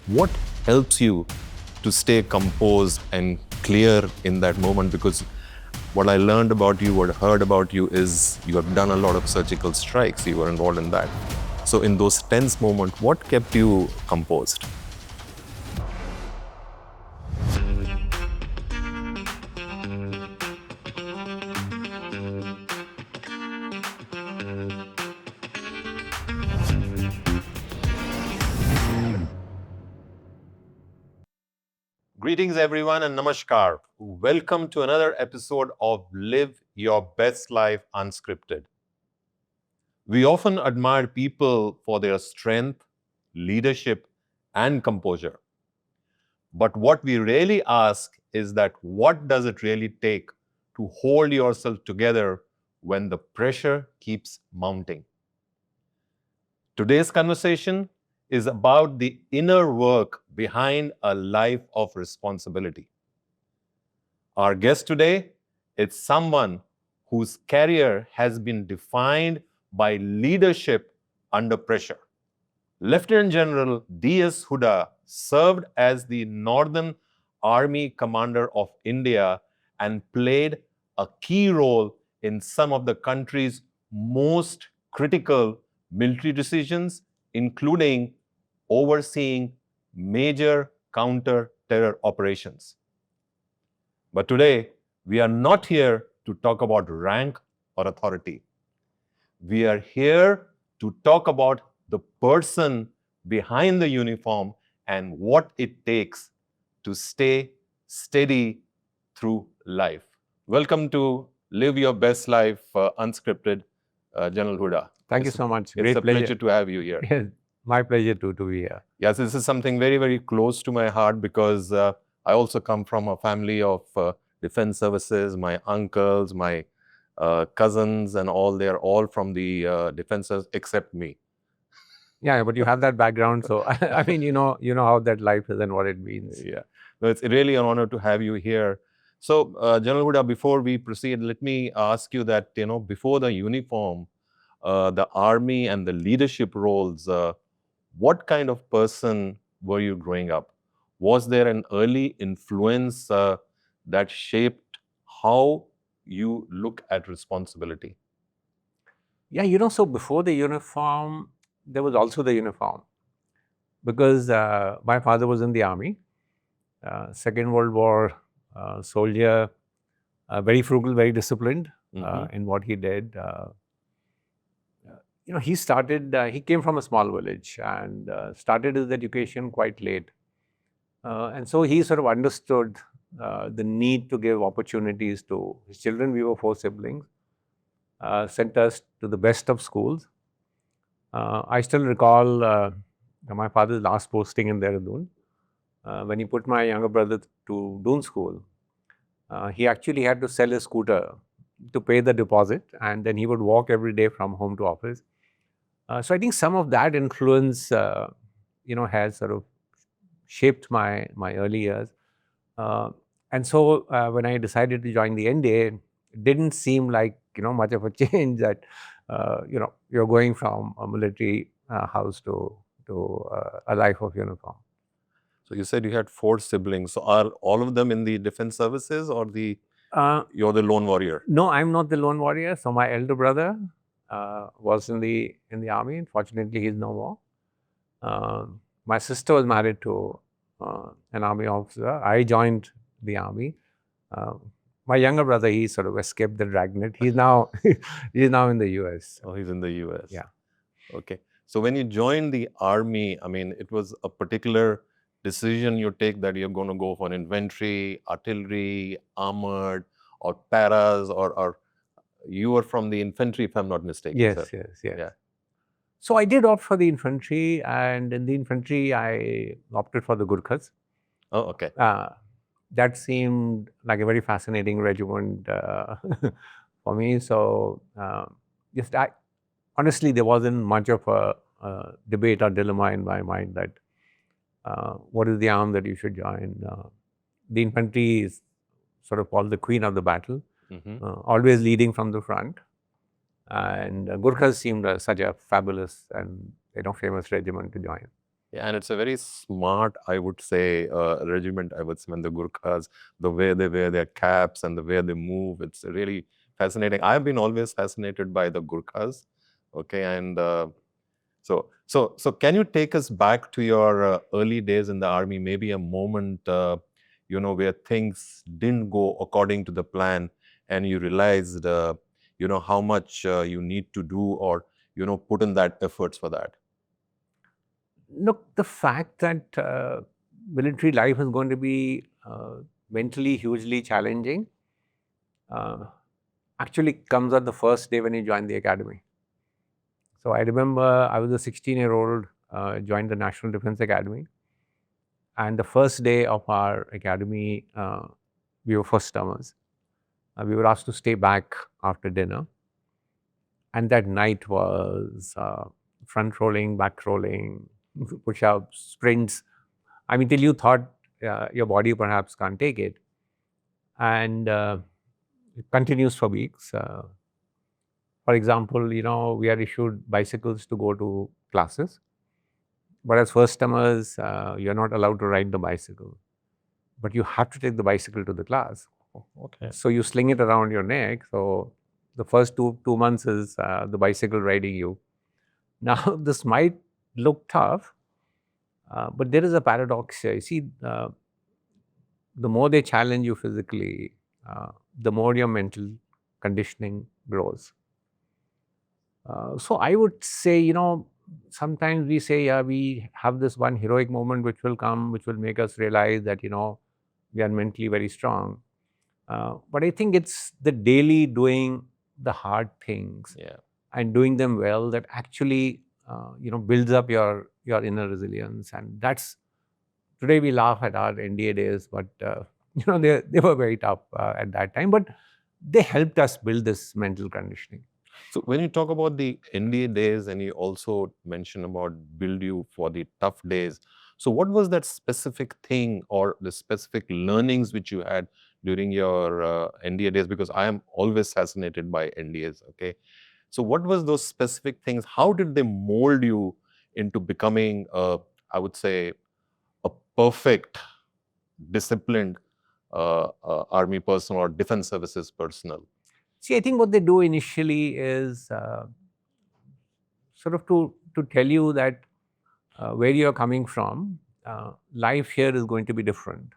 What helps you to stay composed and clear in that moment? Because what I learned about you, what I heard about you is you have done a lot of surgical strikes. You were involved in that. So in those tense moments, what kept you composed? Greetings, everyone, and namaskar. Welcome to another episode of Live Your Best Life Unscripted. We often admire people for their strength, leadership, and composure. But what we really ask is that what does it really take to hold yourself together when the pressure keeps mounting? Today's conversation is about the inner work behind a life of responsibility. Our guest today is someone whose career has been defined by leadership under pressure. Lieutenant General D.S. Hooda served as the Northern Army Commander of India and played a key role in some of the country's most critical military decisions, including overseeing major counter-terror operations. But today, we are not here to talk about rank or authority. We are here to talk about the person behind the uniform and what it takes to stay steady through life. Welcome to Live Your Best Life Unscripted, General Hooda. Thank you so much. It's a pleasure to have you here. Yes, my pleasure to be here. Yes, this is something very, very close to my heart because I also come from a family of defense services. My uncles, my cousins and all, they're all from the defense service except me. Yeah, but you have that background. So, I mean, you know how that life is and what it means. Yeah, no, it's really an honor to have you here. So, General Hooda, before we proceed, let me ask you that, before the uniform, the army and the leadership roles, what kind of person were you growing up? Was there an early influence that shaped how you look at responsibility? Yeah, so before the uniform, there was also the uniform. Because my father was in the army, Second World War soldier, very frugal, very disciplined in what he did. He came from a small village and started his education quite late. And so he sort of understood the need to give opportunities to his children. We were 4 siblings, sent us to the best of schools. I still recall my father's last posting in Dehradun. When he put my younger brother to Doon school, he actually had to sell his scooter to pay the deposit, and then he would walk every day from home to office. So I think some of that influence, has sort of shaped my early years. And so when I decided to join the NDA, it didn't seem like, much of a change that, you're going from a military house to a life of uniform. So you said you had 4 siblings. So are all of them in the defense services or you're the lone warrior? No, I'm not the lone warrior. So my elder brother was in the army. Unfortunately, he's no more. My sister was married to an army officer. I joined the army. My younger brother, he sort of escaped the dragnet. He's now in the US. Oh, he's in the US. Yeah. Okay. So when you joined the army, I mean, it was a particular decision you take that you're going to go for infantry, artillery, armored, or paras, or you were from the infantry, if I'm not mistaken. Yes. Yeah. So I did opt for the infantry, and in the infantry, I opted for the Gurkhas. Oh, okay. That seemed like a very fascinating regiment for me. So honestly, there wasn't much of a debate or dilemma in my mind that what is the arm that you should join. The infantry is sort of called the queen of the battle, always leading from the front. And Gurkhas seemed such a fabulous and famous regiment to join. Yeah, and it's a very smart, I would say, regiment. I would say, when the Gurkhas, the way they wear their caps and the way they move, it's really fascinating. I've been always fascinated by the Gurkhas. Okay, and so can you take us back to your early days in the army? Maybe a moment, where things didn't go according to the plan, and you realized, how much you need to do, or put in that efforts for that. Look, the fact that military life is going to be mentally hugely challenging uh, actually comes on the first day when you join the academy. So I remember I was a 16-year-old, joined the National Defense Academy, and the first day of our academy, we were first termers. We were asked to stay back after dinner, and that night was front rolling, back rolling, push-ups, sprints. I mean, till you thought your body perhaps can't take it, and it continues for weeks. For example, we are issued bicycles to go to classes, but as first timers, you're not allowed to ride the bicycle, but you have to take the bicycle to the class. Oh, okay. So you sling it around your neck. So the first two months is the bicycle riding you. Now this might look tough, but there is a paradox here. You see, the more they challenge you physically, the more your mental conditioning grows. So I would say, sometimes we say, yeah, we have this one heroic moment which will come, which will make us realize that, we are mentally very strong. But I think it's the daily doing the hard things Yeah. and doing them well that actually, builds up your inner resilience. And that's today we laugh at our NDA days, but they were very tough at that time. But they helped us build this mental conditioning. So when you talk about the NDA days, and you also mention about build you for the tough days, so what was that specific thing or the specific learnings which you had during your NDA days? Because I am always fascinated by NDAs. Okay, so what was those specific things? How did they mold you into becoming, I would say, a perfect, disciplined army person or defense services personnel? See, I think what they do initially is sort of to tell you that where you're coming from, life here is going to be different,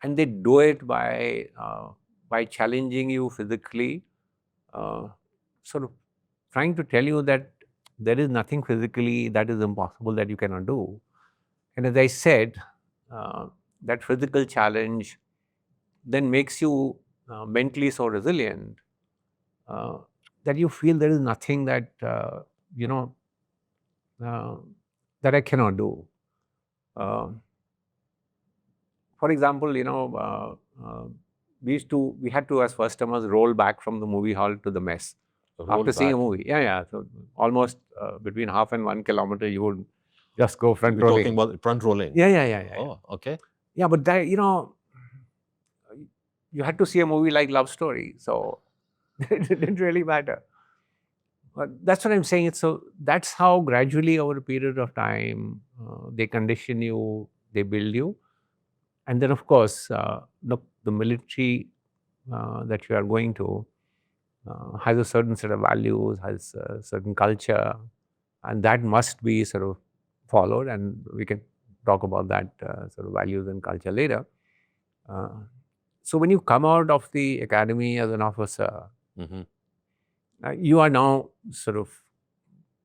and they do it by challenging you physically, uh, sort of trying to tell you that there is nothing physically that is impossible that you cannot do. And as I said, uh, that physical challenge then makes you mentally so resilient uh, that you feel there is nothing that you know uh, that I cannot do. Uh, for example, we had to, as first timers, roll back from the movie hall to the mess Roll after seeing back. a movie. Yeah, yeah. So almost between half and 1 kilometer, you would just go front We're talking rolling. about front rolling. Yeah, yeah, yeah, yeah. Oh, okay. Yeah, but that, you had to see a movie like Love Story, so it didn't really matter. But that's what I'm saying. So that's how gradually over a period of time they condition you, they build you, and then of course, the military that you are going to has a certain set of values, has a certain culture, and that must be sort of followed. And we can talk about that sort of values and culture later. Uh, so when you come out of the academy as an officer, Hmm. you are now sort of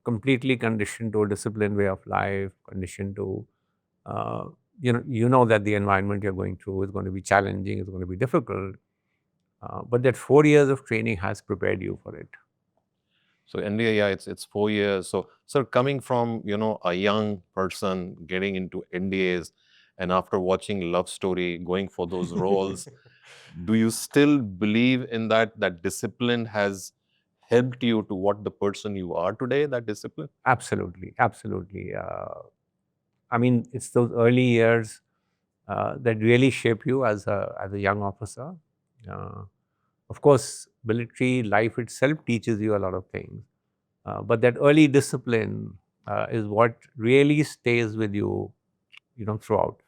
completely conditioned to a disciplined way of life, conditioned to uh, you know that the environment you're going through is going to be challenging, it's going to be difficult, but that 4 years of training has prepared you for it. So NDA, yeah, it's 4 years. So coming from a young person getting into NDAs, and after watching Love Story, going for those roles, do you still believe in that discipline has helped you to what the person you are today? That discipline. Absolutely, absolutely. I mean, it's those early years that really shape you as a young officer. Uh, of course, military life itself teaches you a lot of things, but that early discipline is what really stays with you, throughout.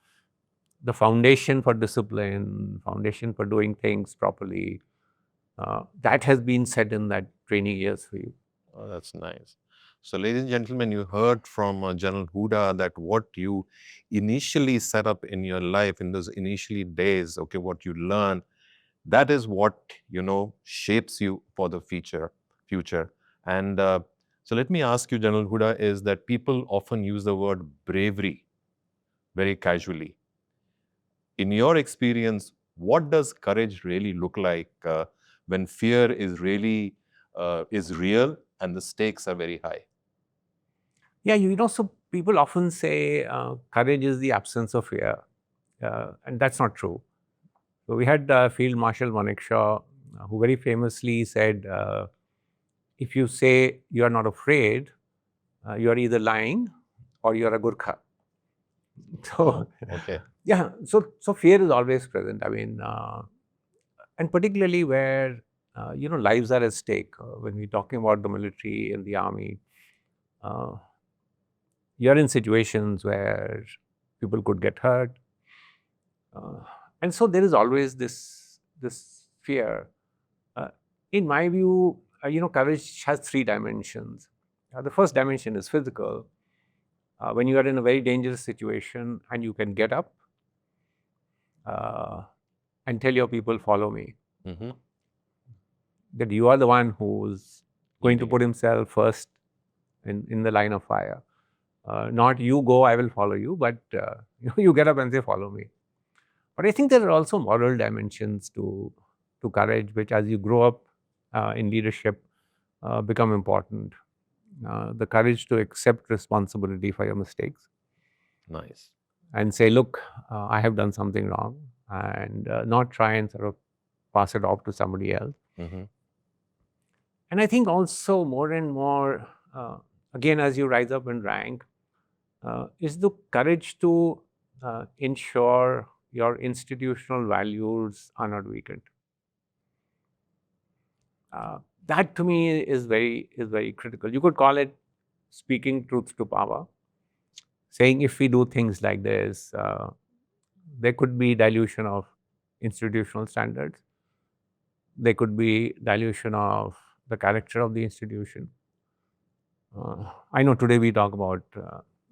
The foundation for discipline, foundation for doing things properly, that has been set in that training years for you. Oh, that's nice. So, ladies and gentlemen, you heard from General Hooda that what you initially set up in your life in those initially days, okay, what you learn, that is what shapes you for the future. And so, let me ask you, General Hooda, is that people often use the word bravery very casually. In your experience, what does courage really look like when fear is really is real and the stakes are very high? Yeah, so people often say courage is the absence of fear, and that's not true. So we had Field Marshal Manekshaw, who very famously said, if you say you are not afraid, you are either lying or you are a Gurkha. So, Okay. yeah, so fear is always present. I mean, and particularly where lives are at stake. When we're talking about the military and the army, uh, you're in situations where people could get hurt, uh, and so there is always this fear. Uh, in my view, courage has three dimensions. The first dimension is physical. When you are in a very dangerous situation and you can get up uh, and tell your people, follow me, Mm-hmm. that you are the one who's going to Leading put it. himself first in the line of fire. Not you go, I will follow you, but you get up and say, follow me. But I think there are also moral dimensions to courage, which as you grow up in leadership become important. The courage to accept responsibility for your mistakes Nice. and say, look, I have done something wrong, and not try and sort of pass it off to somebody else. Mm-hmm. And I think also more and more, again, as you rise up in rank, is the courage to ensure your institutional values are not weakened. Uh, that to me is very critical. You could call it speaking truth to power, saying if we do things like this, there could be dilution of institutional standards. There could be dilution of the character of the institution. I know today we talk about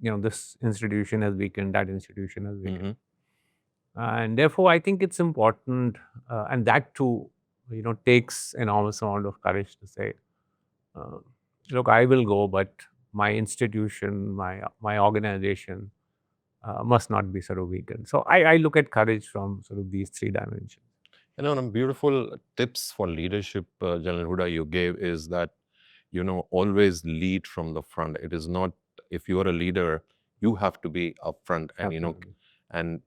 this institution has weakened, that institution has weakened, and therefore I think it's important, and that too, takes enormous amount of courage to say, uh, look, I will go, but my institution, my organization must not be sort of weakened. So I look at courage from sort of these three dimensions. Beautiful tips for leadership, General Huda, you gave is that, always lead from the front. It is not, if you are a leader, you have to be upfront and, Absolutely. and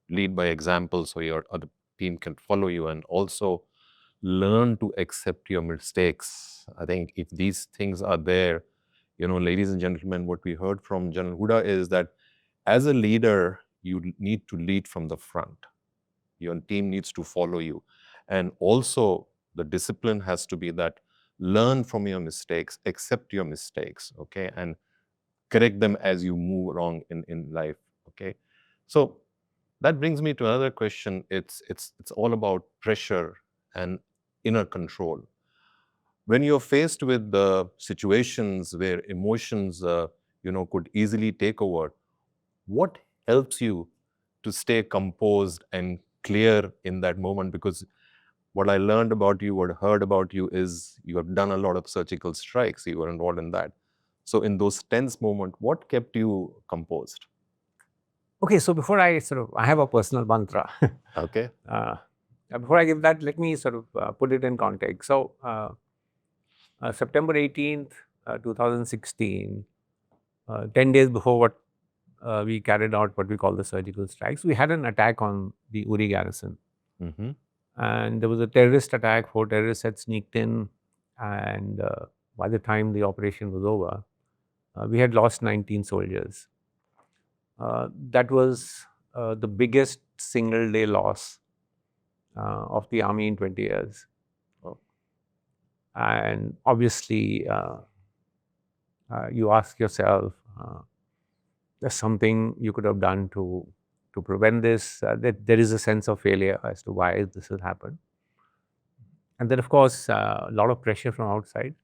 lead by example so your other team can follow you, and also learn to accept your mistakes. I think if these things are there, ladies and gentlemen, what we heard from General Huda is that as a leader, you need to lead from the front. Your team needs to follow you. And also, the discipline has to be that learn from your mistakes, accept your mistakes, okay, and correct them as you move along in life, okay. So that brings me to another question. It's all about pressure and inner control. When you're faced with the situations where emotions, could easily take over, what helps you to stay composed and clear in that moment? Because what I learned about you, what I heard about you is you have done a lot of surgical strikes. You were involved in that. So in those tense moments, what kept you composed? Okay, so before I have a personal mantra. Okay. uh, Before I give that, let me sort of put it in context. So, September 18th, 2016, 10 days before what we carried out what we call the surgical strikes, we had an attack on the Uri garrison. Mm-hmm. And there was a terrorist attack. 4 terrorists had sneaked in. And by the time the operation was over, we had lost 19 soldiers. That was the biggest single day loss of the army in 20 years. Oh. And obviously, you ask yourself, Uh, there's something you could have done to prevent this. That there is a sense of failure as to why this has happened, and then of course a lot of pressure from outside.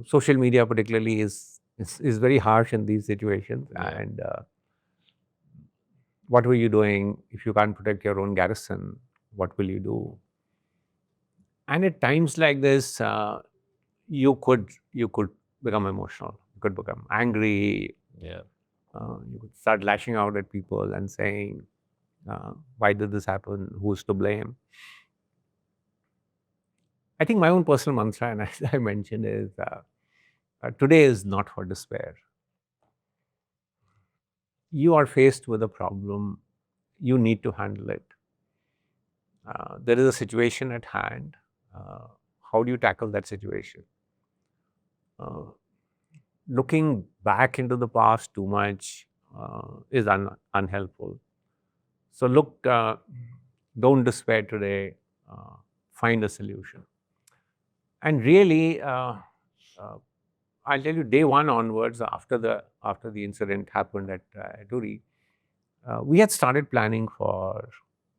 Social media, particularly, is very harsh in these situations. Yeah. And what were you doing if you can't protect your own garrison? What will you do? And at times like this, you could become emotional. You could become angry. Yeah. You could start lashing out at people and saying, "Why did this happen? Who's to blame?" I think my own personal mantra, and as I mentioned, is today is not for despair. You are faced with a problem. You need to handle it. There is a situation at hand. Uh, how do you tackle that situation? Uh, Looking back into the past too much is unhelpful. So don't despair today. Uh, find a solution. And really, uh, I'll tell you, day one onwards, after the incident happened at Uri, we had started planning for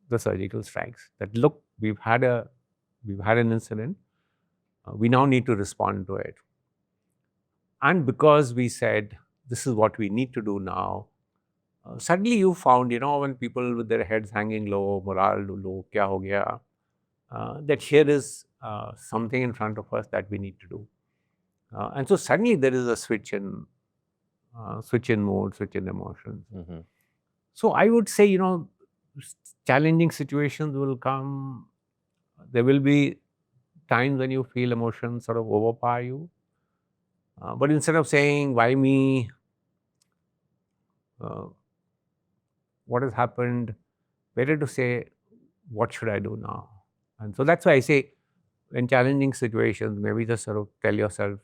the surgical strikes. That look, we've had an incident. We now need to respond to it. And because we said this is what we need to do now, suddenly you found, when people with their heads hanging low, morale low, kya ho gaya, that here is something in front of us that we need to do. And so suddenly there is a switch in mode, switch in emotions. Mm-hmm. So I would say, challenging situations will come. There will be times when you feel emotions sort of overpower you. But instead of saying, why me? Uh, what has happened? Better to say, what should I do now? And so that's why I say, in challenging situations, maybe just sort of tell yourself,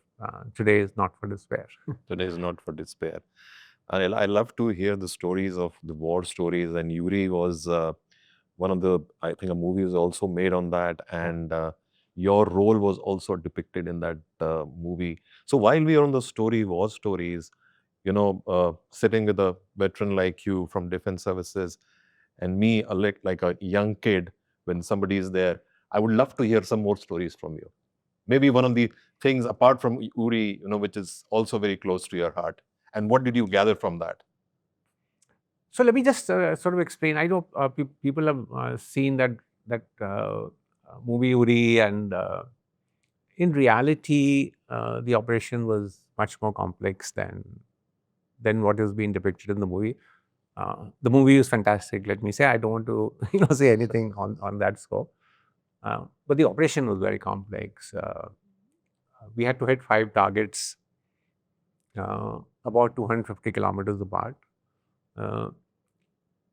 today is not for despair. Today is not for despair. And I love to hear the stories of the war stories. And Yuri was one of the, I think a movie was also made on that. And your role was also depicted in that movie. So while we are on the war stories, sitting with a veteran like you from defense services and me, like a young kid, when somebody is there, I would love to hear some more stories from you. Maybe one of the things apart from Uri, which is also very close to your heart. And what did you gather from that? So let me just sort of explain. I know people have seen that movie Uri, and in reality, the operation was much more complex than what is being depicted in the movie. The movie is fantastic. Let me say, I don't want to say anything on that scope. But the operation was very complex. We had to hit 5 targets, about 250 kilometers apart. Uh,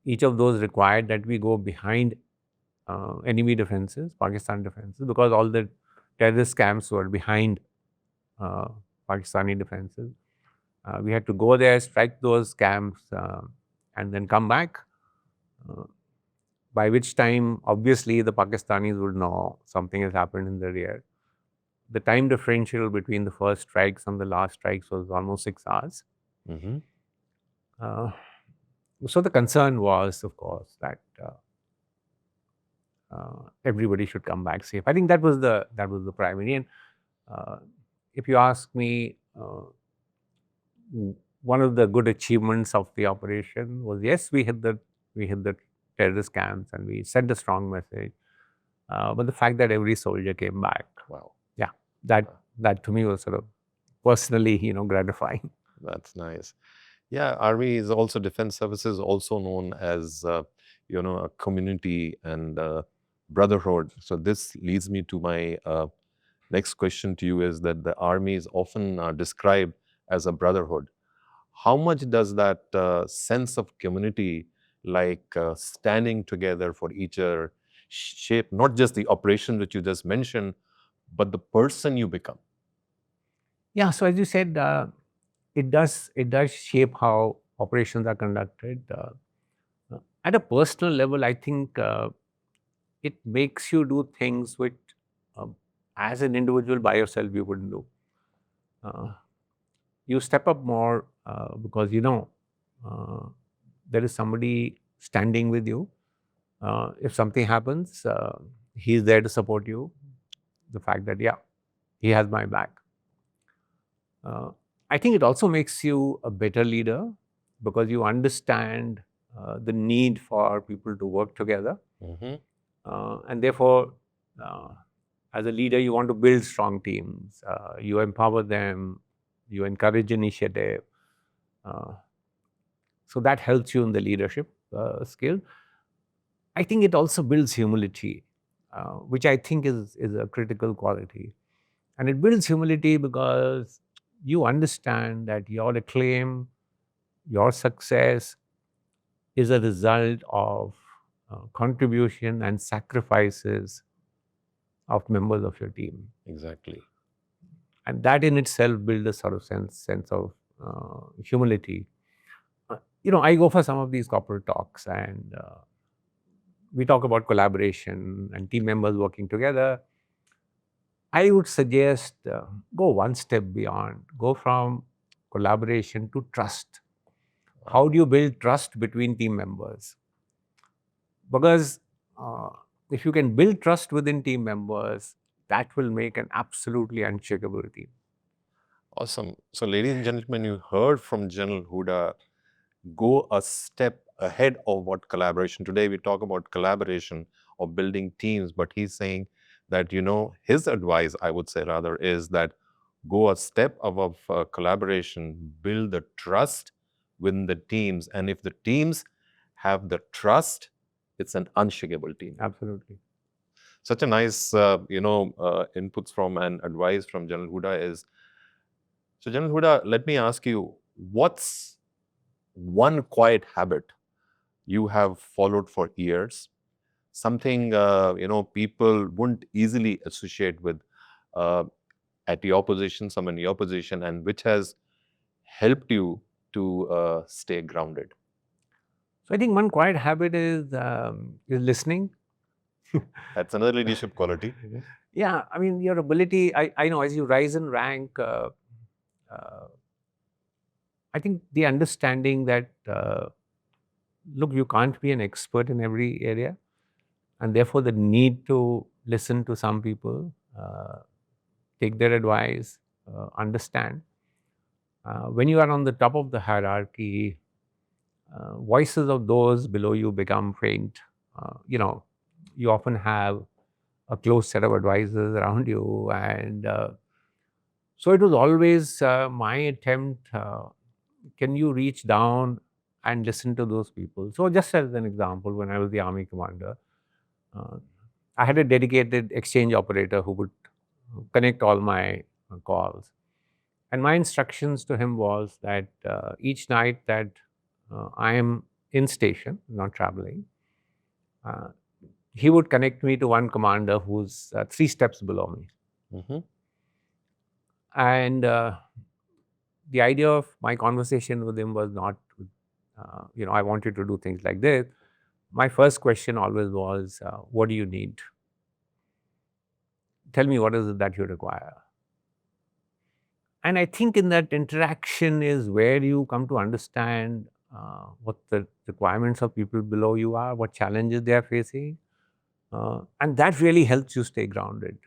each of those required that we go behind enemy defenses, Pakistan defenses, because all the terrorist camps were behind uh, Pakistani defenses. We had to go there, strike those camps, and then come back. Uh, by which time, obviously, the Pakistanis would know something has happened in the rear. The time differential between the first strikes and the last strikes was almost 6 hours. Mm-hmm. Uh, so the concern was, of course, that everybody should come back safe. I think that was the primary. And uh, if you ask me, one of the good achievements of the operation was, yes, we hit the terrorist camps and we sent a strong message. But the fact that every soldier came back, Wow. yeah, that to me was sort of personally, gratifying. That's nice. Yeah, Army is also defense services, also known as a community and brotherhood. So this leads me to my next question to you: is that the Army is often described as a brotherhood. How much does that sense of community, like standing together for each other, shape not just the operation which you just mentioned, but the person you become? Yeah. So as you said, it does shape how operations are conducted. At a personal level, I think it makes you do things which, uh, as an individual by yourself, you wouldn't do. Uh, you step up more because uh, there is somebody standing with you. If something happens, he's there to support you. The fact that, yeah, he has my back. Uh, I think it also makes you a better leader because you understand the need for people to work together. Mhm. And therefore, uh, as a leader, you want to build strong teams. You empower them, you encourage initiative. Uh, so that helps you in the leadership skill. I think it also builds humility, which I think is a critical quality. And it builds humility because you understand that your acclaim, your success is a result of contribution and sacrifices of members of your team. Exactly. And that in itself builds a sort of sense of humility. I go for some of these corporate talks and we talk about collaboration and team members working together. I would suggest go one step beyond, go from collaboration to trust. How do you build trust between team members? Because uh, if you can build trust within team members, that will make an absolutely unshakable team. Awesome. So, ladies and gentlemen, you heard from General Hooda, go a step ahead of what collaboration. Today, we talk about collaboration or building teams, but he's saying that, his advice, I would say rather, is that go a step above collaboration, build the trust within the teams. And if the teams have the trust, it's an unshakable team. Absolutely. Such a nice, inputs from and advice from General Hooda is. So, General Hooda, let me ask you, what's one quiet habit you have followed for years? Something people wouldn't easily associate with uh, at your position, someone in your position, and which has helped you to stay grounded. So I think one quiet habit is listening. That's another leadership quality. Yeah, I mean your ability. I know as you rise in rank, uh, I think the understanding that look, you can't be an expert in every area, and therefore the need to listen to some people, take their advice, understand. When you are on the top of the hierarchy, voices of those below you become faint. You often have a close set of advisors around you, and so it was always my attempt. Can you reach down and listen to those people? So, just as an example, when I was the army commander, uh, I had a dedicated exchange operator who would connect all my calls. And my instructions to him was that each night that I am in station, not traveling, uh, he would connect me to one commander who's 3 steps below me. Mm-hmm. And the idea of my conversation with him was not, I want you to do things like this. My first question always was, what do you need? Tell me what is it that you require. And I think in that interaction is where you come to understand what the requirements of people below you are, what challenges they are facing. And that really helps you stay grounded.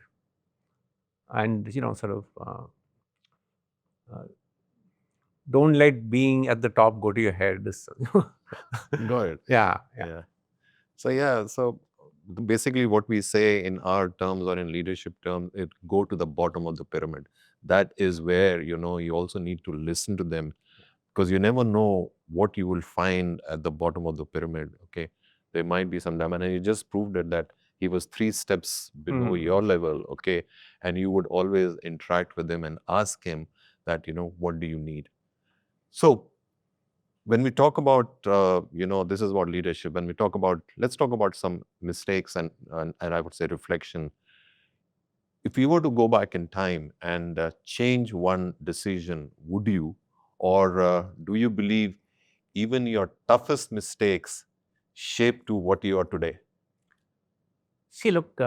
And, sort of uh, don't let being at the top go to your head. Got it. Yeah. Yeah. So basically what we say in our terms or in leadership terms, it go to the bottom of the pyramid. That is where, you also need to listen to them because you never know what you will find at the bottom of the pyramid. Okay. There might be some diamond, and you just proved it that he was 3 steps below your level. Okay. And you would always interact with him and ask him that, what do you need? So when we talk about this is about leadership. When we talk about, let's talk about some mistakes and I would say reflection. If you were to go back in time and change one decision, would you, or do you believe even your toughest mistakes shape to what you are today? See, look,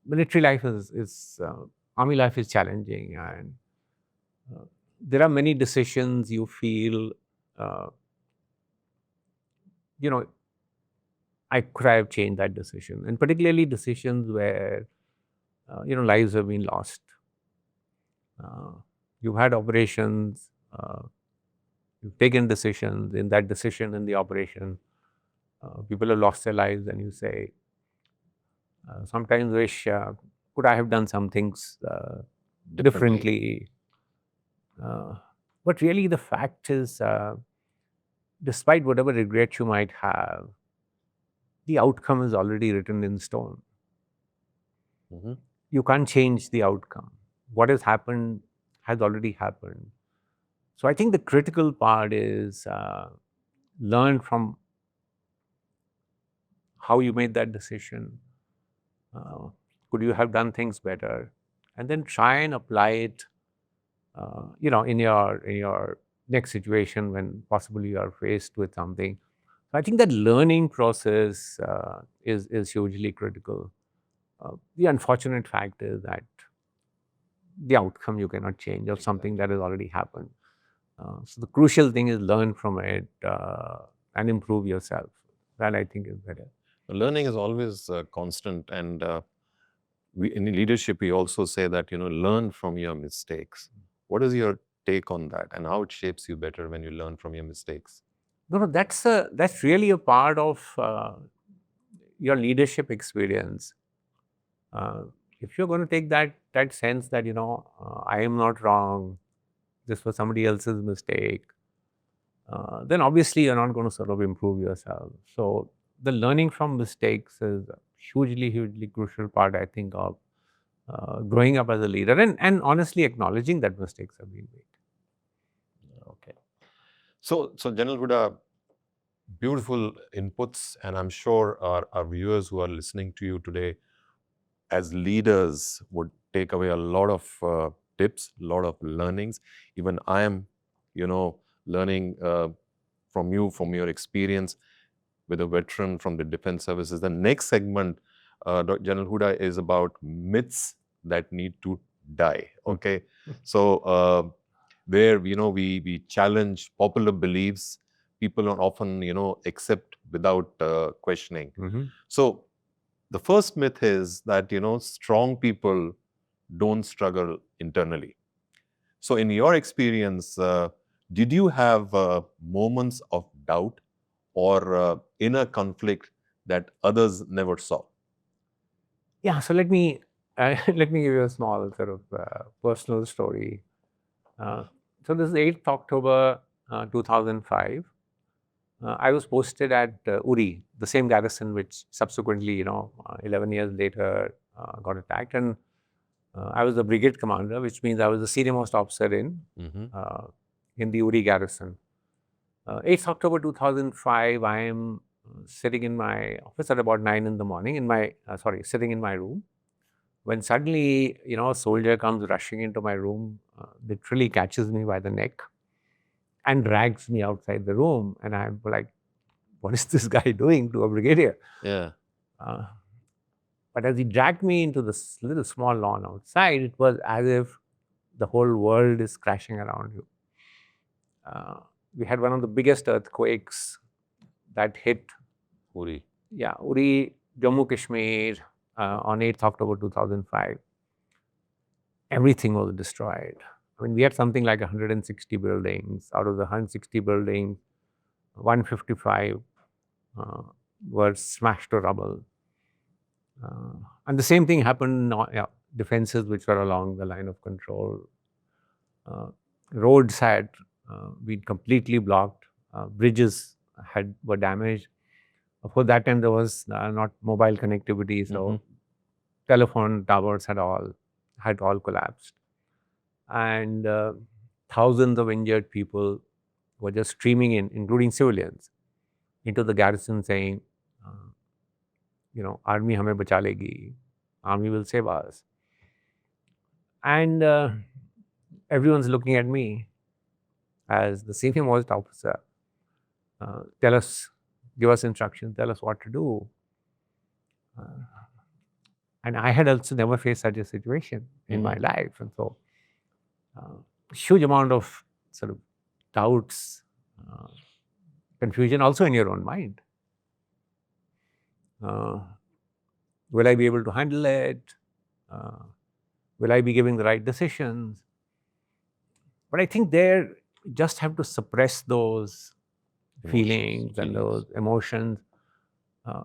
military life is army life is challenging, and there are many decisions you feel, uh, I could have changed that decision, and particularly decisions where lives have been lost. Uh, you've had operations, you've taken decisions. In that decision, in the operation, people have lost their lives, and you say, sometimes wish, could I have done some things Differently. differently? Uh, but really, the fact is, despite whatever regrets you might have, the outcome is already written in stone. Hmm. You can't change the outcome. What has happened has already happened. So I think the critical part is learn from how you made that decision. Uh, could you have done things better? And then try and apply it, in your next situation when possibly you are faced with something. So I think that learning process is hugely critical. The unfortunate fact is that the outcome you cannot change of something Exactly. that has already happened. So the crucial thing is learn from it and improve yourself. That I think is better. Learning is always constant, and we in leadership we also say that learn from your mistakes. What is your take on that, and how it shapes you better when you learn from your mistakes? No, that's really a part of your leadership experience. Uh, if you're going to take that sense that I am not wrong, this was somebody else's mistake, then obviously you're not going to sort of improve yourself. So the learning from mistakes is a hugely crucial part, I think, of growing up as a leader, and honestly acknowledging that mistakes have been made. Okay. So General Huda, beautiful inputs, and I'm sure our viewers who are listening to you today as leaders would take away a lot of tips, a lot of learnings. Even I am, learning from you, from your experience with a veteran from the defense services. The next segment, General Huda, is about myths that need to die. Okay, so where we challenge popular beliefs, people don't often accept without questioning. Mhm. So the first myth is that strong people don't struggle internally. So in your experience, did you have moments of doubt or inner conflict that others never saw? Yeah, so let me let me give you a small sort of personal story. Uh, so this is 8th October 2005. I was posted at Uri, the same garrison which subsequently, 11 years later got attacked. And I was the brigade commander, which means I was the senior-most officer Hmm. uh, in the Uri garrison. 8th October 2005, I am sitting in my office at about 9 in the morning, sitting in my room, when suddenly, a soldier comes rushing into my room, literally catches me by the neck and drags me outside the room. And I'm like, what is this guy doing to a brigadier? Yeah. Uh, but as he dragged me into this little small lawn outside, it was as if the whole world is crashing around you. Uh, we had one of the biggest earthquakes that hit, Uri. yeah, Uri, Jammu Kashmir, on 8th October 2005. Everything was destroyed. I mean, we had something like 160 buildings. Out of the 160 buildings, 155 uh, were smashed to rubble. And the same thing happened, defenses which were along the line of control. Uh, roads had been completely blocked. Bridges were damaged. Of course, that time there was not mobile connectivity, Hmm. so telephone towers had all collapsed, and thousands of injured people were just streaming in, including civilians, into the garrison saying, uh, army hame bacha legi, army will save us. And everyone's looking at me as the senior most officer. Tell us, give us instructions, tell us what to do. Uh, and I had also never faced such a situation in my life. And so huge amount of sort of doubts, confusion also in your own mind. Will I be able to handle it? Will I be giving the right decisions? But I think there you just have to suppress those feelings and those emotions. Uh,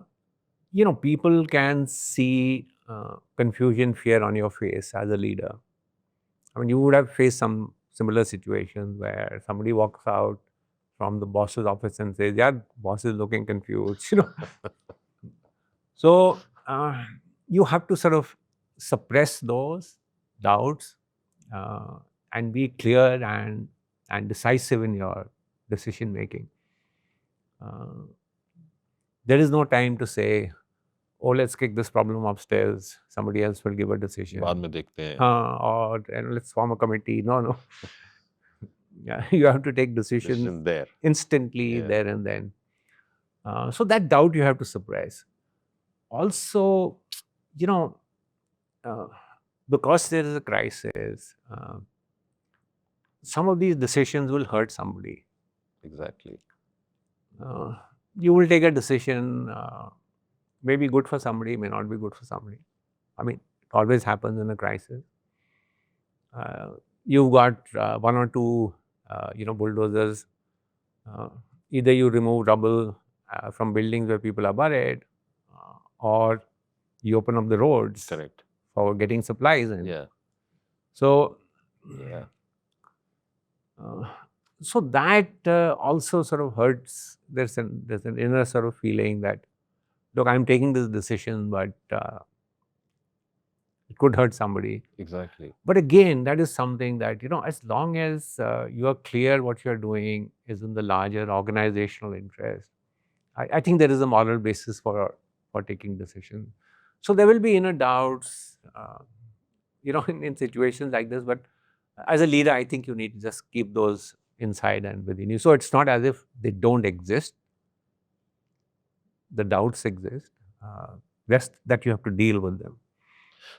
people can see confusion, fear on your face as a leader. I mean, you would have faced some similar situations where somebody walks out from the boss's office and says, "Yeah, boss is looking confused." So you have to sort of suppress those doubts uh, and be clear and decisive in your decision making. Uh, there is no time to say, "Oh, let's kick this problem upstairs. Somebody else will give a decision." बाद में देखते हैं. Or let's form a committee. No, no. Yeah, you have to take decisions Decision there. instantly, Yeah. there and then. So that doubt you have to suppress. Also, you know, because there is a crisis, some of these decisions will hurt somebody. Exactly. You will take a decision, may be good for somebody, may not be good for somebody. I mean, it always happens in a crisis. You've got one or two, bulldozers. Either you remove rubble from buildings where people are buried, or you open up the roads Correct. for getting supplies in. Yeah. So, Yeah. so that also sort of hurts. There's an inner sort of feeling that, look, I'm taking this decision, but it could hurt somebody. Exactly. But again, that is something that, as long as you are clear what you're doing is in the larger organizational interest, I think there is a moral basis for taking decisions. So there will be inner doubts, in situations like this. But as a leader, I think you need to just keep those inside and within you. So it's not as if they don't exist. The doubts exist. Just that you have to deal with them.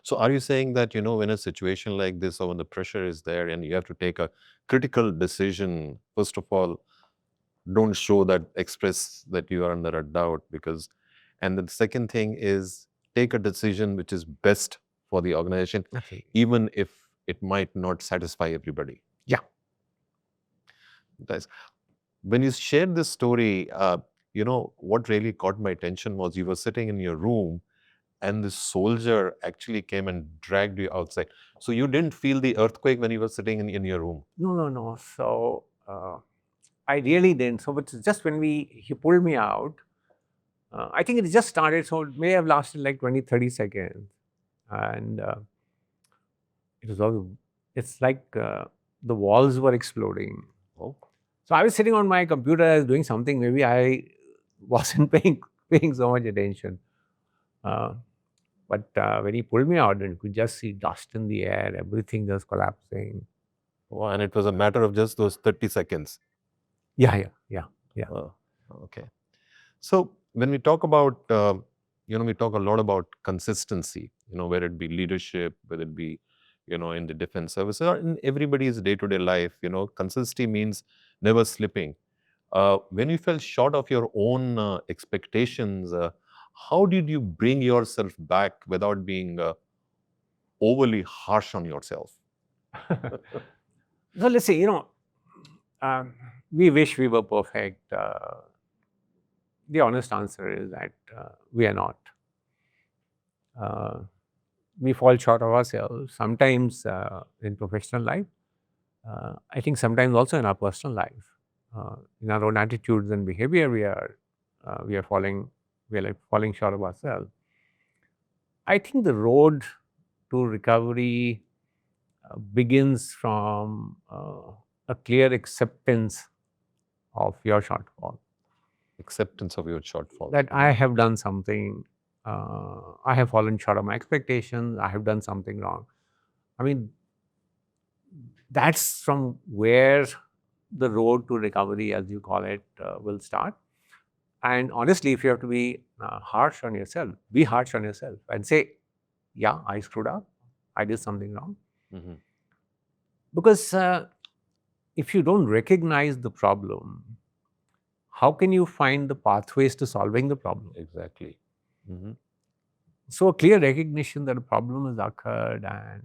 So are you saying that, when a situation like this or when the pressure is there and you have to take a critical decision, first of all, don't show that, express that you are under a doubt, because, and the second thing is take a decision which is best for the organization, Absolutely. even if it might not satisfy everybody. Yeah. Guys, when you shared this story, what really caught my attention was you were sitting in your room and this soldier actually came and dragged you outside. So you didn't feel the earthquake when you were sitting in your room? No. So I really didn't. So it's just when he pulled me out, I think it just started, so it may have lasted like 20, 30 seconds. And it was all, it's like the walls were exploding. Oh. So I was sitting on my computer, I was doing something, maybe I wasn't paying so much attention. But when he pulled me out, and you could just see dust in the air, everything just collapsing. Oh, and it was a matter of just those 30 seconds. Yeah. Okay. So when we talk about, we talk a lot about consistency, whether it be leadership, whether it be, in the defense services or in everybody's day-to-day life, consistency means never slipping. When you fell short of your own expectations, how did you bring yourself back without being overly harsh on yourself? So let's say, we wish we were perfect. The honest answer is that we are not. We fall short of ourselves, sometimes in professional life. I think sometimes also in our personal life. In our own attitudes and behavior, we are falling short of ourselves. I think the road to recovery begins from a clear acceptance of your shortfall. Acceptance of your shortfall. That I have done something, I have fallen short of my expectations, I have done something wrong. I mean, that's from where the road to recovery, as you call it, will start. And honestly, if you have to be harsh on yourself, be harsh on yourself and say, yeah, I screwed up, I did something wrong. Mm-hmm. Because if you don't recognize the problem, how can you find the pathways to solving the problem? Exactly. Mm-hmm. So a clear recognition that a problem has occurred, and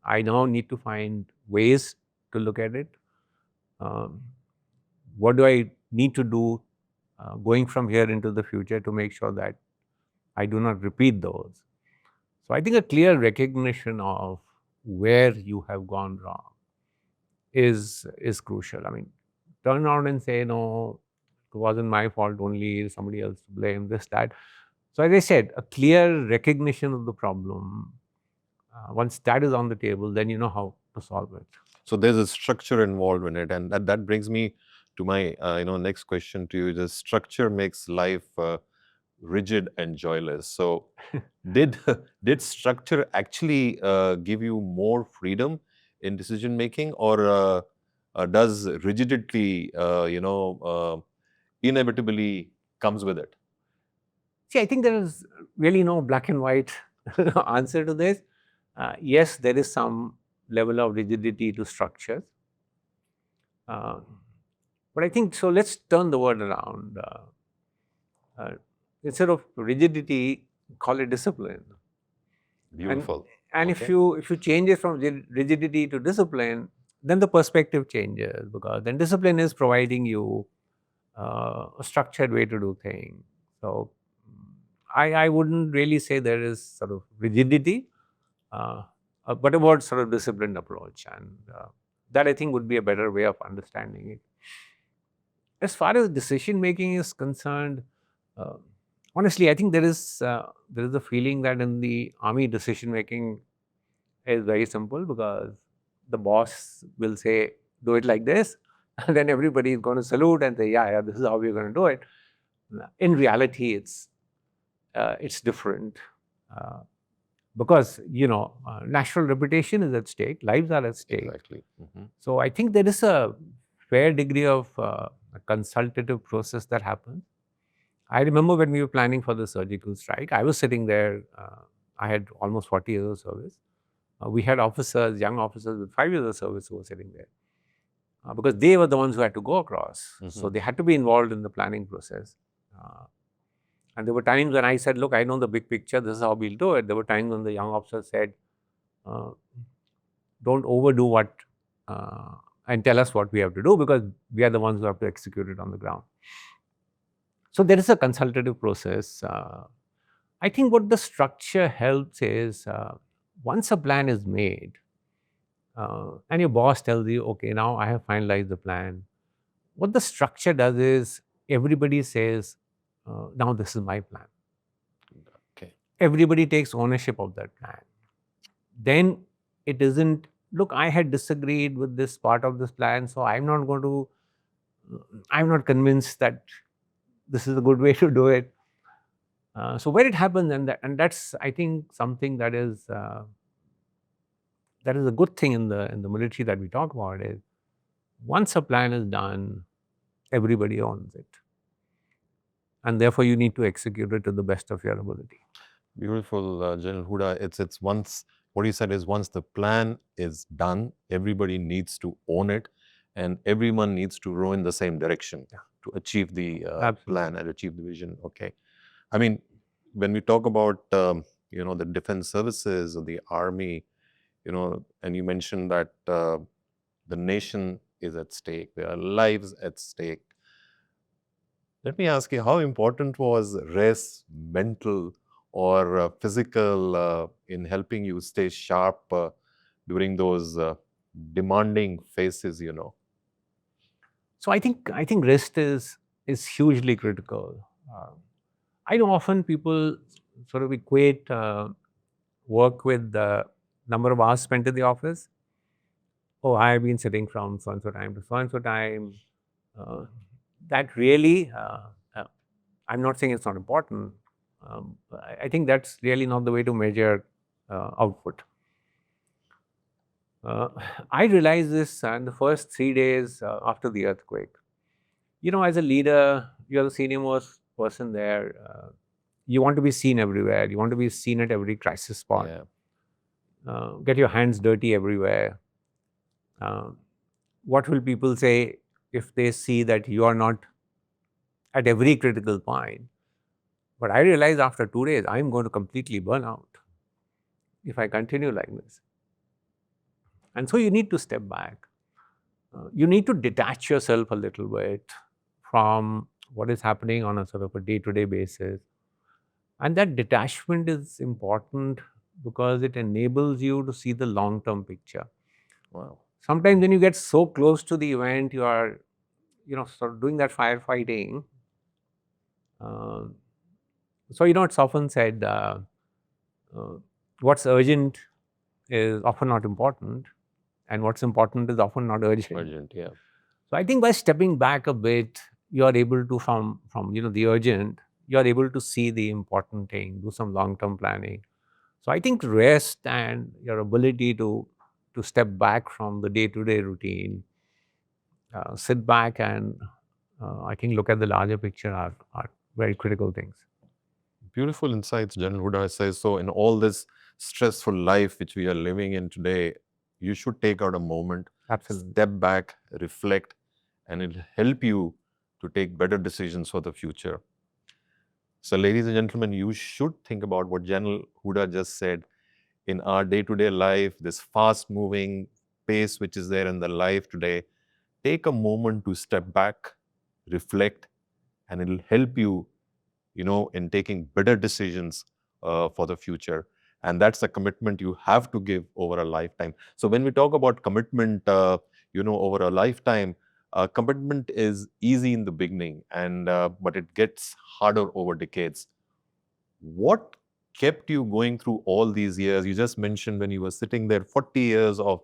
I now need to find ways to look at it. Um, what do I need to do going from here into the future to make sure that I do not repeat those? So I think a clear recognition of where you have gone wrong is crucial. I mean, turn around and say, no, it wasn't my fault only, somebody else to blame, this, that. So as I said, a clear recognition of the problem, once that is on the table, then you know how to solve it. So there's a structure involved in it, and that brings me to my next question to you. The structure makes life rigid and joyless. So did did structure actually give you more freedom in decision making, or does rigidity inevitably comes with it? See, I think there is really no black and white answer to this. Yes, there is some level of rigidity to structures. Uh, but I think, so let's turn the word around. Uh, Instead of rigidity, call it discipline. Beautiful. And Okay. if you change it from rigidity to discipline, then the perspective changes, because then discipline is providing you a structured way to do things. So I wouldn't really say there is sort of rigidity, but about sort of disciplined approach, and that I think would be a better way of understanding it. As far as decision making is concerned, uh, honestly, I think there is a feeling that in the army, decision making is very simple, because the boss will say, do it like this, and then everybody is going to salute and say, yeah, this is how we're going to do it. In reality, it's different, uh, because national reputation is at stake, lives are at stake. Exactly. Mm-hmm. So I think there is a fair degree of a consultative process that happens. I remember when we were planning for the surgical strike, I was sitting there. I had almost 40 years of service. We had officers, young officers with 5 years of service, who were sitting there, because they were the ones who had to go across. Mm-hmm. So they had to be involved in the planning process. And there were times when I said, look, I know the big picture, this is how we'll do it. There were times when the young officers said, don't overdo what and tell us what we have to do, because we are the ones who have to execute it on the ground. So there is a consultative process. I think what the structure helps is, once a plan is made, and your boss tells you, okay, now I have finalized the plan. What the structure does is, everybody says, now this is my plan. Okay. Everybody takes ownership of that plan. Then it isn't, look, I had disagreed with this part of this plan, so I'm not convinced that this is a good way to do it. So where it happens, and that's, I think, something that is a good thing in the military that we talk about, is once a plan is done, everybody owns it, and therefore you need to execute it to the best of your ability. Beautiful, General Hooda. It's once, what you said is, once the plan is done, everybody needs to own it, and everyone needs to row in the same direction to achieve the plan and achieve the vision. Okay. I mean, when we talk about the defense services or the army, and you mentioned that the nation is at stake, there are lives at stake. Let me ask you, how important was rest, mental or physical, in helping you stay sharp during those demanding phases? So I think rest is hugely critical. I know often people sort of equate work with the number of hours spent in the office. Oh, I have been sitting from so and so time to so and so time. That really, I'm not saying it's not important. I think that's really not the way to measure output. I realized this in the first 3 days after the earthquake. As a leader, you're the senior most person there. You want to be seen everywhere. You want to be seen at every crisis spot. Yeah. Get your hands dirty everywhere. what will people say if they see that you are not at every critical point? But I realized after 2 days, I'm going to completely burn out if I continue like this. And so you need to step back. You need to detach yourself a little bit from what is happening on a sort of a day-to-day basis. And that detachment is important because it enables you to see the long-term picture. Wow. Sometimes when you get so close to the event, you are, sort of doing that firefighting. Uh, so, it's often said, uh, what's urgent is often not important, and what's important is often not urgent. Urgent, yeah. So I think by stepping back a bit, you are able to from the urgent, you are able to see the important thing, do some long-term planning. So I think rest and your ability to step back from the day-to-day routine, sit back and I think look at the larger picture are very critical things. Beautiful insights, General Huda says. So, in all this stressful life which we are living in today, you should take out a moment, Absolutely. step back, reflect, and it'll help you to take better decisions for the future. So, ladies and gentlemen, you should think about what General Huda just said. In our day-to-day life, this fast-moving pace which is there in the life today, take a moment to step back, reflect, and it'll help you, in taking better decisions for the future. And that's the commitment you have to give over a lifetime. So when we talk about commitment, over a lifetime, commitment is easy in the beginning, and but it gets harder over decades. What kept you going through all these years? You just mentioned when you were sitting there, 40 years of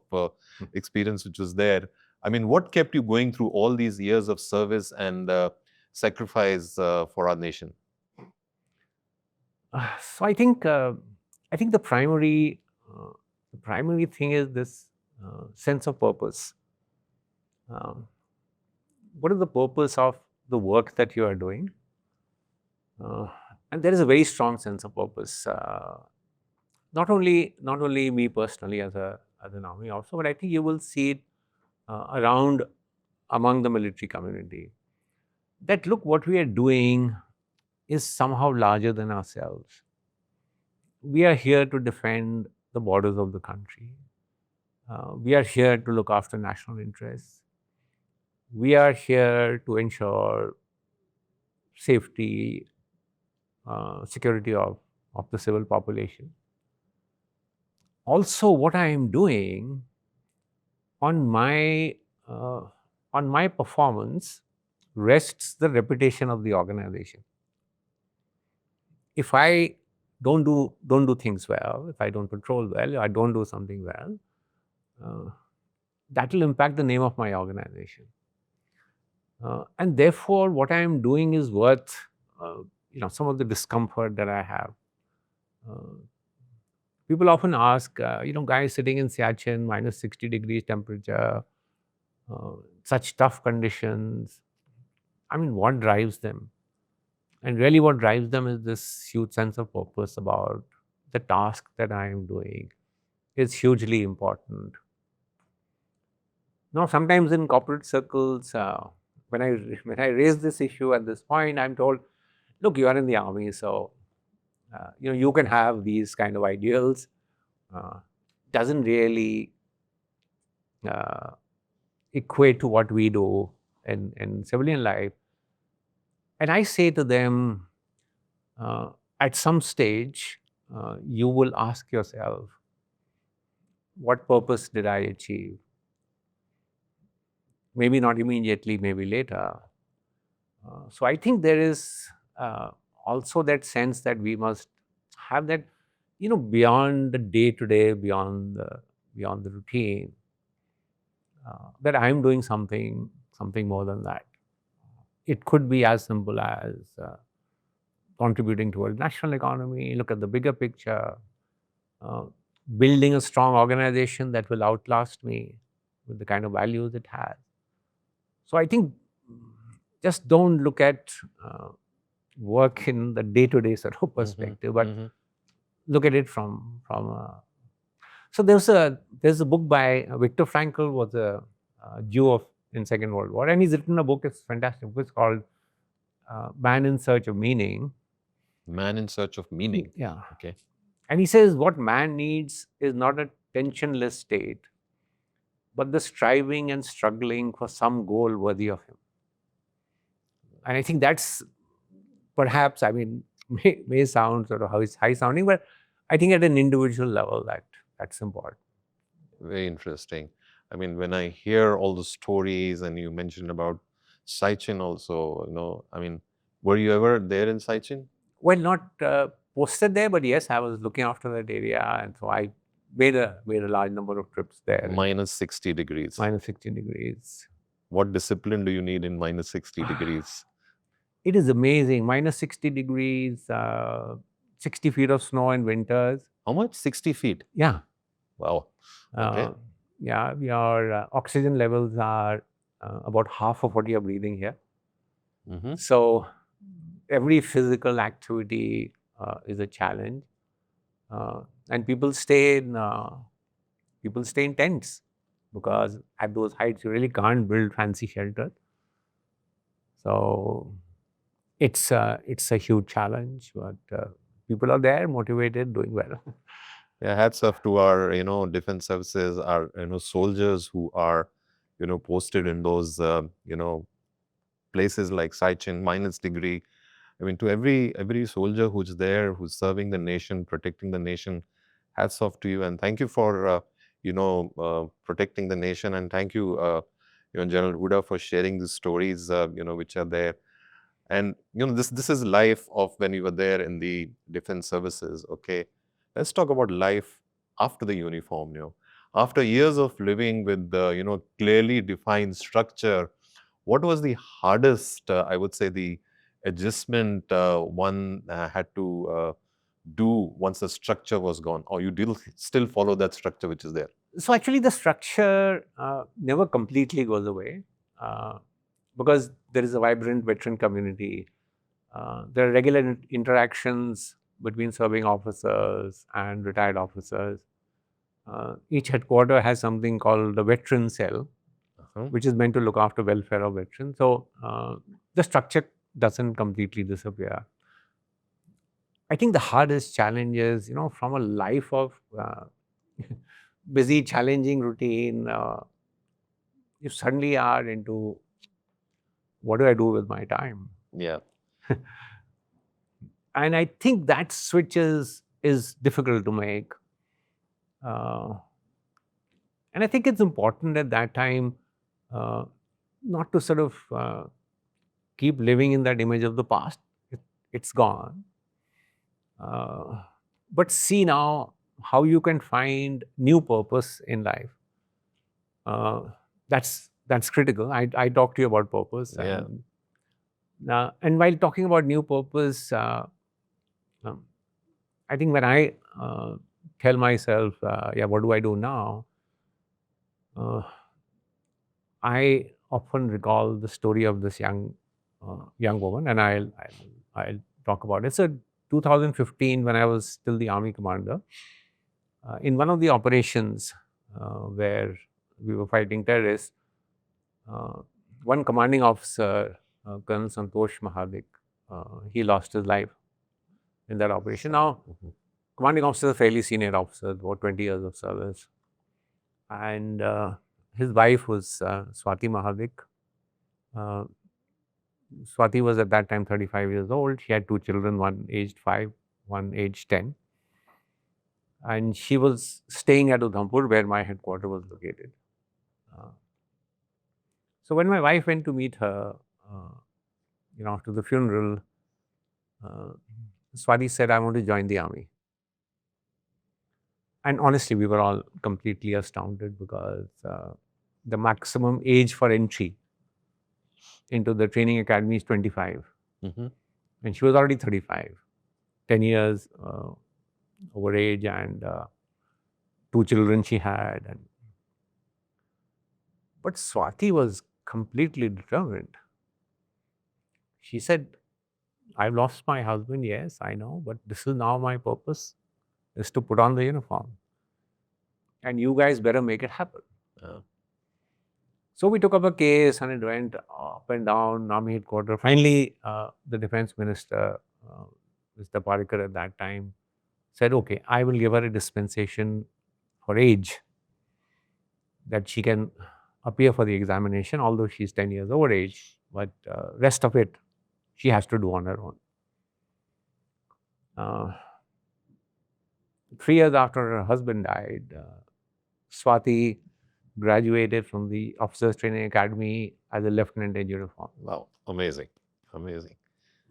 experience which was there. I mean, what kept you going through all these years of service and sacrifice for our nation? So I think the primary thing is this sense of purpose. Um, what is the purpose of the work that you are doing? And there is a very strong sense of purpose. Not only me personally as an army officer, but I think you will see it around among the military community. That look, what we are doing is somehow larger than ourselves. We are here to defend the borders of the country. We are here to look after national interests. We are here to ensure safety, security of the civil population. Also, what I am doing on my uh, on my performance rests the reputation of the organization. If I don't do things well, if I don't patrol well, I don't do something well, uh, that will impact the name of my organization. And therefore, what I am doing is worth some of the discomfort that I have. Uh, People often ask, guys sitting in Siachen, minus 60 degrees temperature, uh, such tough conditions. I mean, what drives them? And really, what drives them is this huge sense of purpose about the task that I am doing is hugely important. Now, sometimes in corporate circles, when I when I raise this issue at this point, I'm told, "Look, you are in the army, so you can have these kind of ideals. Uh, doesn't really uh, equate to what we do in civilian life." And I say to them, uh, at some stage, you will ask yourself, what purpose did I achieve? Maybe not immediately, maybe later. So I think there is also that sense that we must have that, beyond the day to day, beyond the routine, that I'm doing something more than that. It could be as simple as contributing towards national economy. Look at the bigger picture. Uh, Building a strong organization that will outlast me with the kind of values it has. So I think just don't look at work in the day-to-day sort of perspective, but look at it from. So there's a book by Viktor Frankl was Jew in Second World War, and he's written a book. It's fantastic. It's called Man in Search of Meaning. Man in Search of Meaning. Yeah. Okay. And he says what man needs is not a tensionless state, but the striving and struggling for some goal worthy of him. And I think that's perhaps, I mean, may sound sort of how it's high sounding, but I think at an individual level that's important. Very interesting. I mean, when I hear all the stories, and you mentioned about Saichin also, I mean, were you ever there in Saichin? Well, not posted there, but yes, I was looking after that area, and so I made a large number of trips there. Minus 60 degrees. Minus 60 degrees. What discipline do you need in minus 60 degrees? It is amazing. Minus 60 degrees, 60 feet of snow in winters. How much? 60 feet? Yeah. Wow. Okay. Yeah, your oxygen levels are about half of what you're breathing here. So every physical activity is a challenge, and people stay in tents, because at those heights you really can't build fancy shelters. So it's a huge challenge, but people are there, motivated, doing well. Yeah, hats off to our, defense services, our, soldiers who are, posted in those, places like Saichin, minus degree. I mean, to every soldier who's there, who's serving the nation, protecting the nation, hats off to you, and thank you for, protecting the nation, and thank you, General Hooda, for sharing the stories, which are there. And this is life of when you were there in the defense services. Okay, let's talk about life after the uniform. After years of living with the clearly defined structure, what was the hardest? I would say the adjustment one had to do once the structure was gone, or you still follow that structure which is there. So actually, the structure never completely goes away. Because there is a vibrant veteran community. There are regular interactions between serving officers and retired officers. Each headquarter has something called the veteran cell, which is meant to look after welfare of veterans. So the structure doesn't completely disappear. I think the hardest challenge is, from a life of busy, challenging routine, you suddenly are into, what do I do with my time? Yeah. And I think that switch is difficult to make. And I think it's important at that time not to sort of keep living in that image of the past. It's gone. But see now how you can find new purpose in life. That's critical. I talk to you about purpose. Yeah. And while talking about new purpose, I think when I tell myself, what do I do now? I often recall the story of this young woman, and I'll talk about it. So 2015, when I was still the Army commander, in one of the operations where we were fighting terrorists, one commanding officer, Colonel Santosh Mahadik, he lost his life in that operation. Now, commanding officer is a fairly senior officer, about 20 years of service. And his wife was Swati Mahadik. Swati was at that time 35 years old. She had two children, one aged 5, one aged 10. And she was staying at Udhampur, where my headquarters was located. So when my wife went to meet her, after the funeral, Swati said, I want to join the army. And honestly, we were all completely astounded, because the maximum age for entry into the training academy is 25. And she was already 35, 10 years over age, and 2 children she had. But Swati was completely determined. She said, I've lost my husband, yes, I know, but this is now my purpose, is to put on the uniform. And you guys better make it happen. So we took up a case and it went up and down, Army headquarters. Finally, the defense minister, Mr. Parikar at that time, said, okay, I will give her a dispensation for age that she can appear for the examination, although she's 10 years over age, but rest of it, she has to do on her own. Uh, 3 years after her husband died, Swati graduated from the Officers Training Academy as a lieutenant in uniform. Wow, amazing, amazing.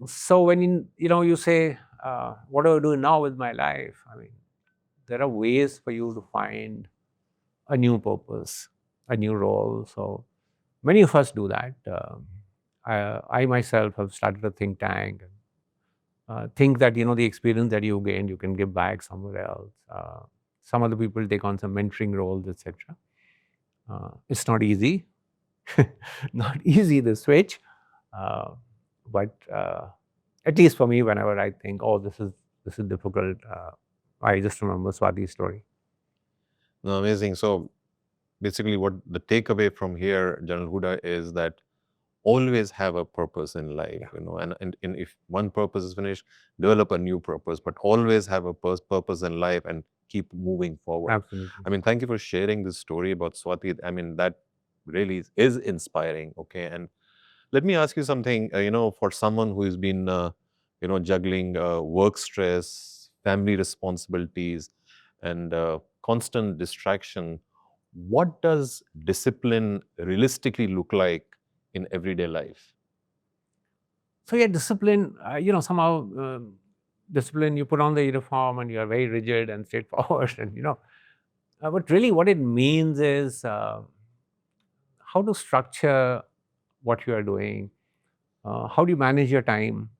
So when you say, what do I do now with my life? I mean, there are ways for you to find a new purpose, a new role. So many of us do that. I myself have started a think tank. Think that the experience that you gained, you can give back somewhere else. Some other people take on some mentoring roles, etc. It's not easy, not easy to switch, but at least for me, whenever I think, oh, this is difficult, I just remember Swati's story. No, amazing. So basically, what the takeaway from here, General Hooda, is that always have a purpose in life, and if one purpose is finished, develop a new purpose, but always have a purpose in life and keep moving forward. Absolutely. I mean, thank you for sharing this story about Swati. I mean, that really is inspiring. Okay, and let me ask you something. For someone who has been, juggling work stress, family responsibilities, and constant distraction, what does discipline realistically look like in everyday life? So yeah, discipline, somehow discipline, you put on the uniform and you are very rigid and straightforward, and but really what it means is how to structure what you are doing, how do you manage your time.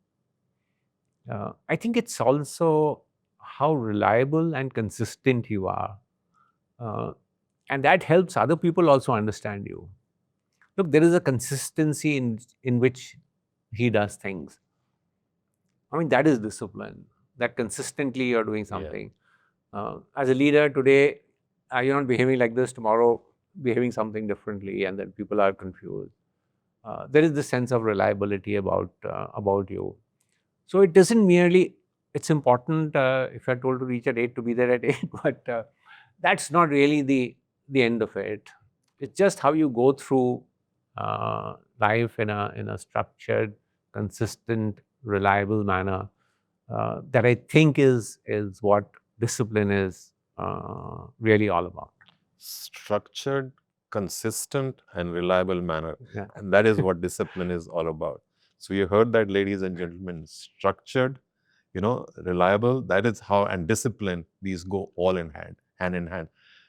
I think it's also how reliable and consistent you are, and that helps other people also understand you. Look, there is a consistency in which he does things. I mean, that is discipline, that consistently you're doing something. As a leader today, you're not behaving like this, tomorrow behaving something differently, and then people are confused. There is this sense of reliability about you. So it doesn't merely, it's important if you're told to reach at 8 to be there at 8, but that's not really the end of it. It's just how you go through life in a structured, consistent, reliable manner that I think is what discipline is really all about. Structured, consistent, and reliable manner. Yeah. And that is what discipline is all about. So you heard that, ladies and gentlemen, structured, reliable, that is how, and discipline, these go all in hand in hand.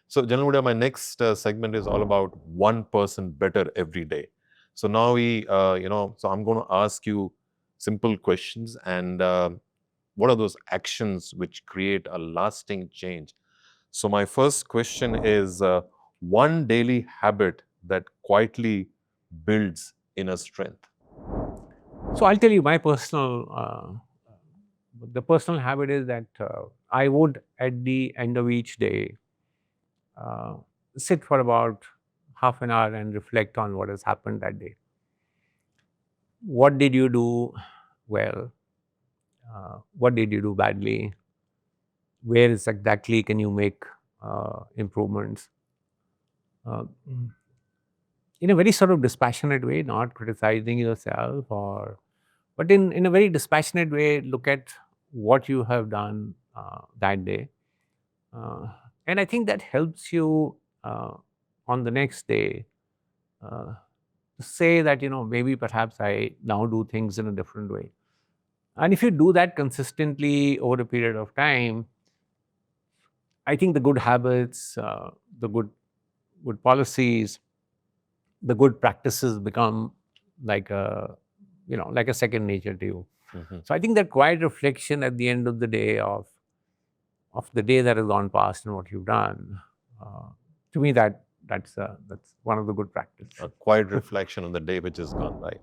So, General Hooda, my next segment is all about 1% better every day. So now so I'm going to ask you simple questions, and what are those actions which create a lasting change? So my first question is one daily habit that quietly builds inner strength. So I'll tell you my the personal habit is that I would at the end of each day uh, sit for about half an hour and reflect on what has happened that day. What did you do well? What did you do badly? Where is exactly can you make improvements? Uh, in a very sort of dispassionate way, not criticizing yourself, but in a very dispassionate way, look at what you have done that day. Uh, and I think that helps you on the next day uh, to say that, maybe perhaps I now do things in a different way. And if you do that consistently over a period of time, I think the good habits, the good policies, the good practices become like a second nature to you. Mm-hmm. So I think that quiet reflection at the end of the day of the day that has gone past and what you've done, to me that's one of the good practices. A quiet reflection on the day which has gone by.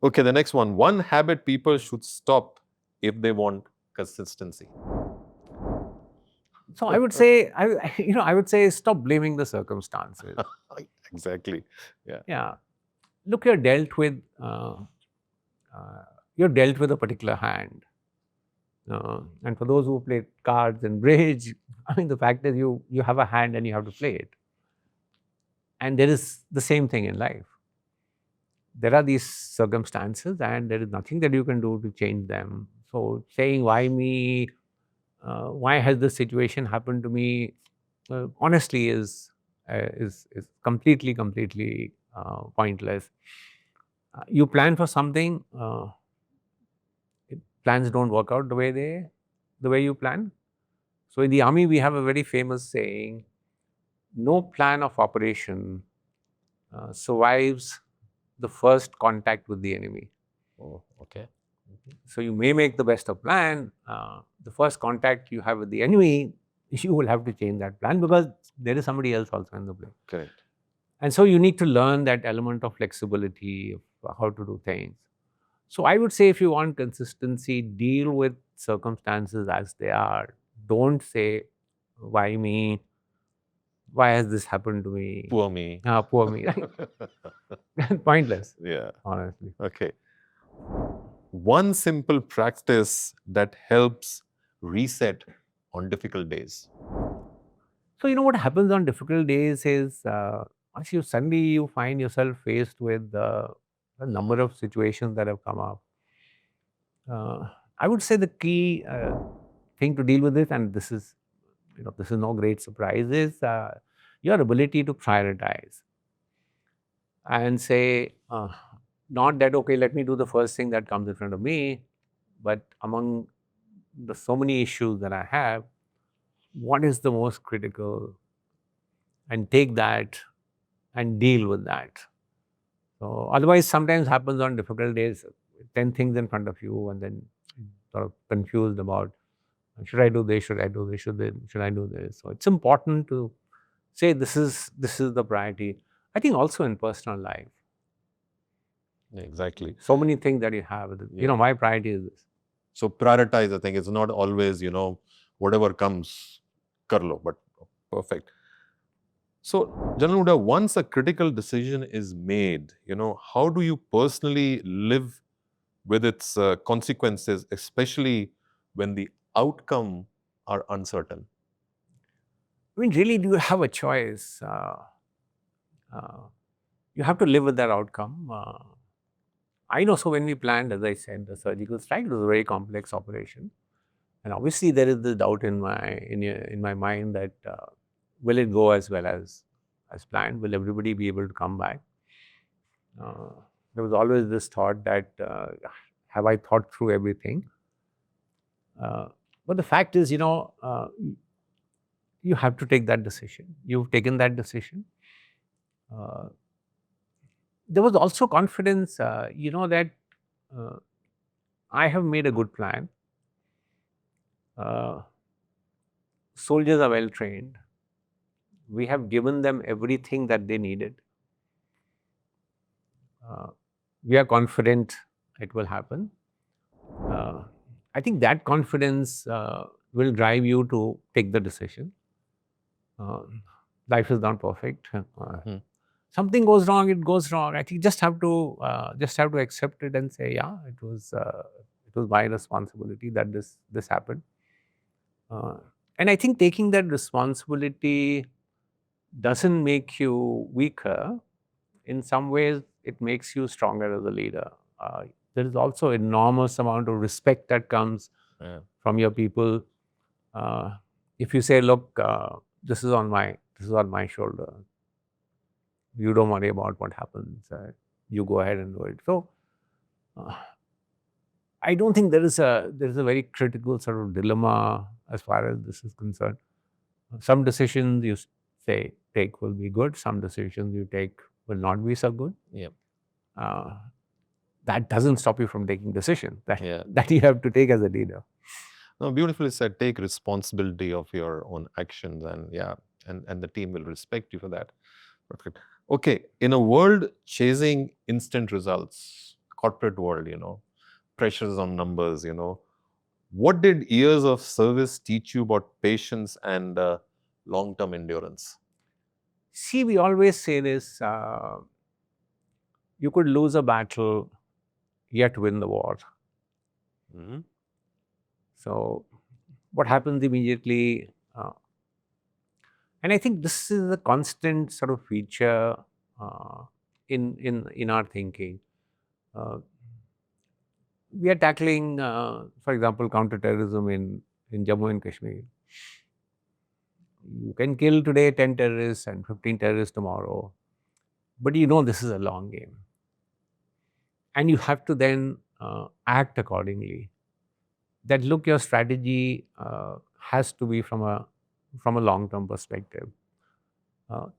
Okay, the next one. One habit people should stop if they want consistency. So I would say, I would say, stop blaming the circumstances. Exactly. Yeah. Yeah, look, you're dealt with a particular hand, and for those who play cards and bridge, I mean, the fact is, you have a hand and you have to play it. And there is the same thing in life. There are these circumstances, and there is nothing that you can do to change them. So saying, "Why me? Why has this situation happened to me?" Honestly, is completely pointless. You plan for something. Plans don't work out the way you plan. So in the army, we have a very famous saying: "No plan of operation survives the first contact with the enemy." Oh, okay. So you may make the best of plan. The first contact you have with the enemy, you will have to change that plan because there is somebody else also in the play. Correct. And so you need to learn that element of flexibility of how to do things. So I would say, if you want consistency, deal with circumstances as they are. Don't say, "Why me? Why has this happened to me? Poor me. Poor me." Pointless, Yeah. honestly. Okay. One simple practice that helps reset on difficult days. So what happens on difficult days is, once you find yourself faced with a number of situations that have come up. I would say the key thing to deal with this, and this is no great surprise, is your ability to prioritize and say, not that, okay, let me do the first thing that comes in front of me, but among the so many issues that I have, what is the most critical, and take that and deal with that. So otherwise, sometimes happens on difficult days, 10 things in front of you, and then sort of confused about, should I do this? Should I do this? Should I do this? So it's important to say, this is the priority. I think also in personal life, Exactly. so many things that you have. Yeah. My priority is this. So prioritize, I think it's not always, whatever comes, kar lo, but perfect. So, General Hooda, once a critical decision is made, how do you personally live with its consequences, especially when the outcome are uncertain? I mean, really, do you have a choice? Uh, you have to live with that outcome. I know. So when we planned, as I said, the surgical strike, it was a very complex operation, and obviously there is the doubt in my mind that, will it go as well as planned? Will everybody be able to come back? Uh, there was always this thought that, have I thought through everything? But the fact is, you have to take that decision. You've taken that decision. Uh, there was also confidence, that uh, I have made a good plan. Uh, Soldiers are well trained. We have given them everything that they needed. We are confident it will happen. I think that confidence will drive you to take the decision. Uh, Life is not perfect. Something goes wrong, it goes wrong. I think you just have to accept it and say, yeah, it was my responsibility that this happened. And I think taking that responsibility doesn't make you weaker. In some ways, it makes you stronger as a leader. There is also enormous amount of respect that comes from your people. If you say, look, this is on my shoulder. You don't worry about what happens. You go ahead and do it. So uh, I don't think there is a very critical sort of dilemma as far as this is concerned. Some decisions you say take will be good. Some decisions you take will not be so good. Yeah. That doesn't stop you from taking decisions Yeah. that you have to take as a leader. No, beautifully said. Take responsibility of your own actions, and the team will respect you for that. Perfect. Okay, in a world chasing instant results, corporate world, pressures on numbers, What did years of service teach you about patience and long-term endurance? See, we always say this, you could lose a battle, yet win the war. Mhm. So what happens immediately, and I think this is a constant sort of feature uh, in our thinking. Uh, we are tackling, for example, counterterrorism in Jammu and Kashmir. You can kill today 10 terrorists and 15 terrorists tomorrow, but you know this is a long game, and you have to then act accordingly. That look, your strategy has to be from a long term perspective.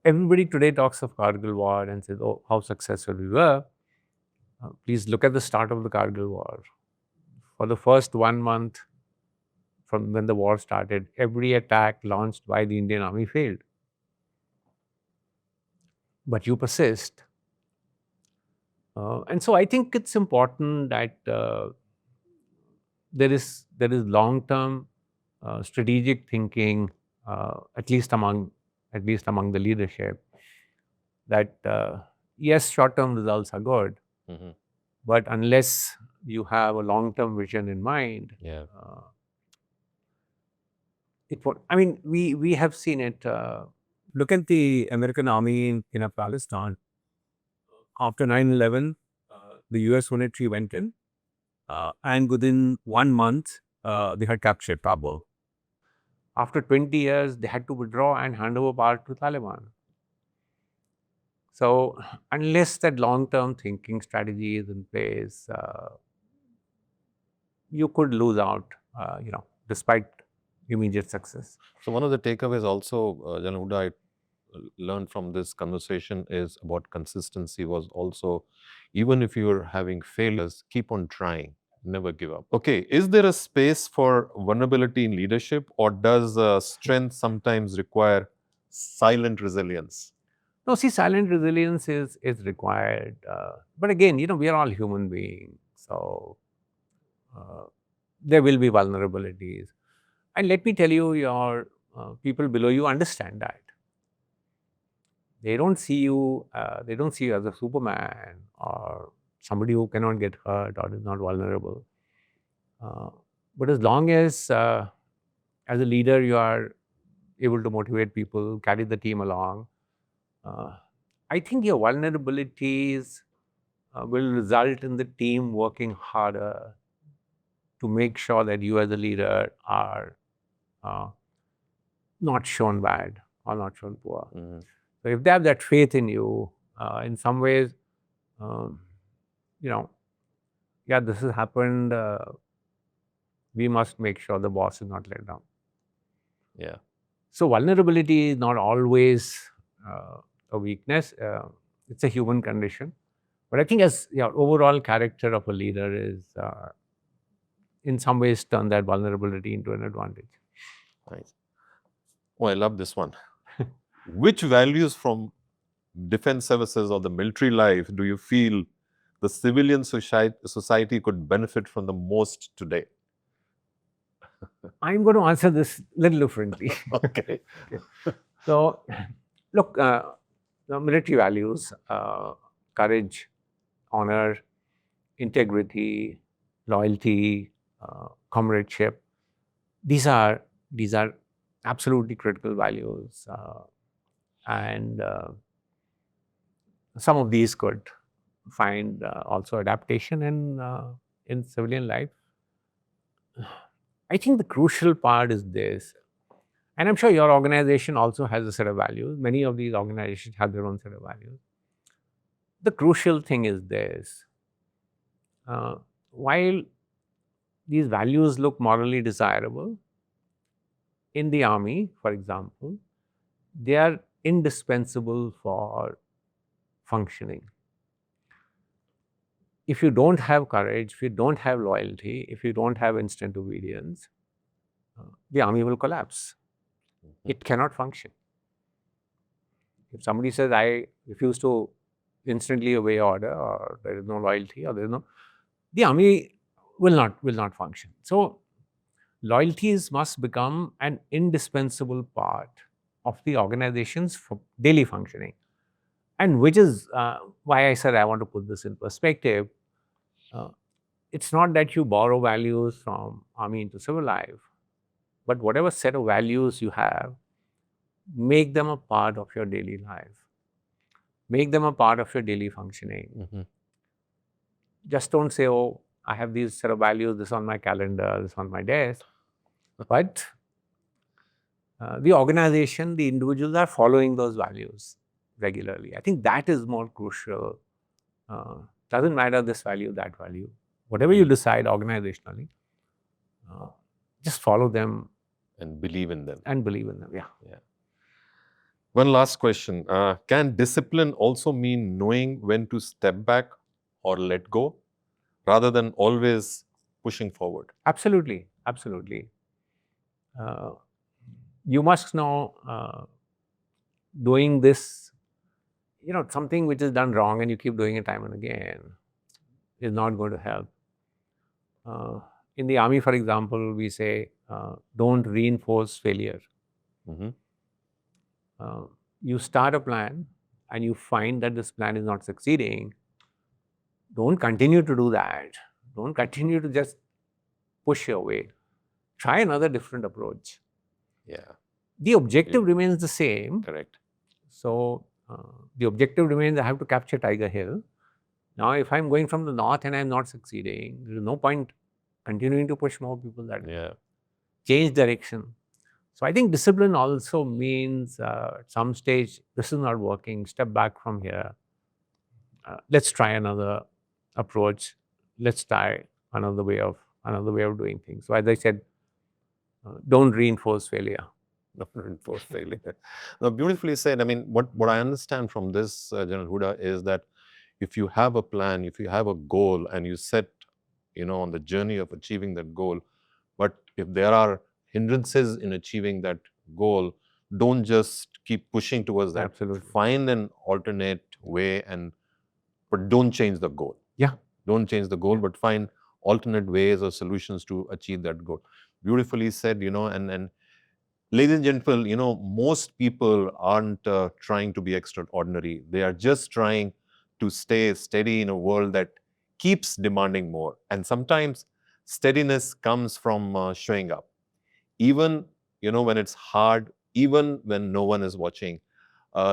Everybody today talks of Kargil war and says, "Oh, how successful we were." Please look at the start of the Kargil war. For the first 1 month from when the war started, every attack launched by the Indian army failed. But you persist. And so I think it's important that there is long term strategic thinking, at least among the leadership, that yes, short term results are good, Mhm. but unless you have a long term vision in mind, Yeah. uh, it won't. I mean, we have seen it. Look at the American army in Afghanistan. After 9/11, the US military went in, and within 1 month, they had captured Kabul. After 20 years, they had to withdraw and hand over power to Taliban. So, unless that long term thinking strategy is in place, you could lose out, despite immediate success. So one of the takeaways also, Hooda, I learned from this conversation is about consistency was also, even if you're having failures, keep on trying, never give up. Okay, is there a space for vulnerability in leadership, or does strength sometimes require silent resilience? No, see, silent resilience is required. But again, we are all human beings. So, uh, there will be vulnerabilities. And let me tell you, your people below you understand that. They don't see you as a Superman or somebody who cannot get hurt or is not vulnerable. Uh, but as long as a leader, you are able to motivate people, carry the team along, uh, I think your vulnerabilities will result in the team working harder to make sure that you as a leader are uh, not shown bad or not shown poor. Mhm. So if they have that faith in you, in some ways, um, you know, yeah, this has happened. We must make sure the boss is not let down. Yeah. So vulnerability is not always uh, a weakness. It's a human condition. But I think as overall character of a leader is in some ways turn that vulnerability into an advantage. Nice. Oh, I love this one. Which values from defense services or the military life do you feel the civilian society could benefit from the most today? I'm going to answer this a little differently. Okay. Okay. So, look, the military values, courage, honor, integrity, loyalty, comradeship. These are absolutely critical values, and some of these could find also adaptation in civilian life. I think the crucial part is this, and I'm sure your organization also has a set of values. Many of these organizations have their own set of values. The crucial thing is this: uh, while these values look morally desirable, in the army, for example, they are indispensable for functioning. If you don't have courage, if you don't have loyalty, if you don't have instant obedience, the army will collapse. It cannot function. If somebody says, I refuse to instantly obey order, or there is no loyalty, or there is no, the army will not function. So loyalties must become an indispensable part of the organization's daily functioning. And which is why I said I want to put this in perspective. Uh, it's not that you borrow values from army into civil life, but whatever set of values you have, make them a part of your daily life, make them a part of your daily functioning. Mhm. Just don't say, oh, I have these set of values, this on my calendar, this on my desk. But the organization, the individuals are following those values regularly. I think that is more crucial. Doesn't matter this value, that value. Whatever you decide organizationally, just follow them And believe in them. and believe in them. Yeah. Yeah. One last question. Can discipline also mean knowing when to step back or let go rather than always pushing forward? Absolutely. Absolutely. You must know doing this, something which is done wrong and you keep doing it time and again is not going to help. In the army, for example, we say, don't reinforce failure. Mhm. You start a plan and you find that this plan is not succeeding, don't continue to do that. Don't continue to just push your way. Try another different approach. Yeah, The objective remains the same. correct. So the objective remains, I have to capture Tiger Hill. Now, if I'm going from the north and I'm not succeeding, there is no point continuing to push more people that way. Yeah. Change direction. So I think discipline also means at some stage, this is not working, step back from here. Let's try another approach. Let's try another way of doing things. So as I said, don't reinforce failure. Not reinforce failure. No, beautifully said. I mean, what I understand from this, General Hooda, is that if you have a plan, if you have a goal, and you set, on the journey of achieving that goal, but if there are hindrances in achieving that goal, don't just keep pushing towards that. Absolutely. Find an alternate way, but don't change the goal. Yeah. Don't change the goal, but find alternate ways or solutions to achieve that goal. Beautifully said, and ladies and gentlemen, most people aren't trying to be extraordinary. They are just trying to stay steady in a world that keeps demanding more. And sometimes steadiness comes from showing up, even when it's hard, even when no one is watching.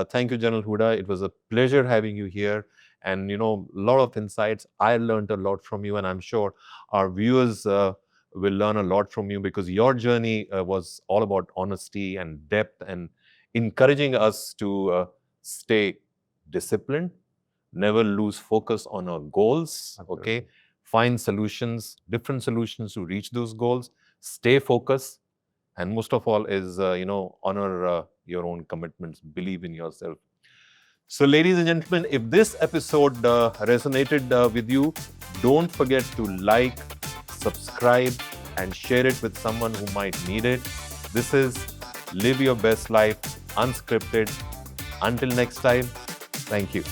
Thank you, General Hooda. It was a pleasure having you here, and a lot of insights. I learned a lot from you, and I'm sure our viewers will learn a lot from you, because your journey was all about honesty and depth, and encouraging us to stay disciplined, never lose focus on our goals. Absolutely. Okay, find solutions, different solutions to reach those goals. Stay focused, and most of all is honor your own commitments, believe in yourself. So ladies and gentlemen, if this episode resonated with you, don't forget to like, subscribe, and share it with someone who might need it. This is Live Your Best Life Unscripted. Until next time, thank you.